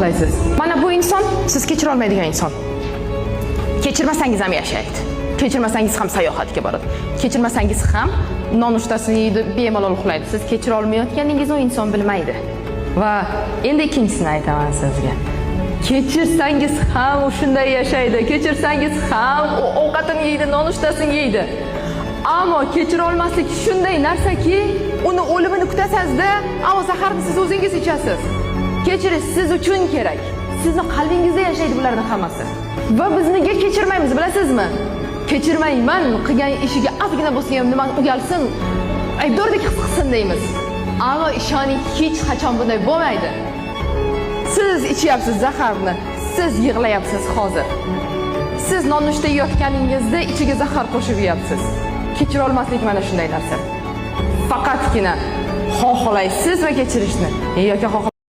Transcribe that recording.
xohlaysiz? Mana bu inson siz kechira olmaydigan inson. Kechirmasangiz ham yashaydi. Kechirmasangiz ham sayohatga boradi. Kechirmasangiz ham nonushtasini yeydi, bemalol uxlaydi. Siz kechira olmayotganingizni u inson bilmaydi. Va endi ikkinchisini aytaman sizga. Kechirsangiz ham u shunday yashaydi. Kechirsangiz ham u ovqatini yeydi, nonushtasini yeydi. Ammo kechira olmaslik shunday narsaki, uni o'limini kutasizda, ammo zaharni siz o'zingiz ichasiz. Kechirish siz uchun kerak. Sizni qalbingizda yashaydi bularning hammasi. Va biz nega kechirmaymiz, bilasizmi? Kechirmayman, qilgan ishiga ozgina bo'lsa ham nimani uyalsin, aybdordek his qilsin deymiz. Ammo ishoning, hech qachon bunday bo'lmaydi. Siz ichyapsiz zaharni, siz yig'layapsiz hozir. Siz nonushta yeyotganingizda ichiga zahar qo'shib yeyapsiz. Kechira olmaslik mana shunday narsa. Faqatgina xohlaysizmi kechirishni yoki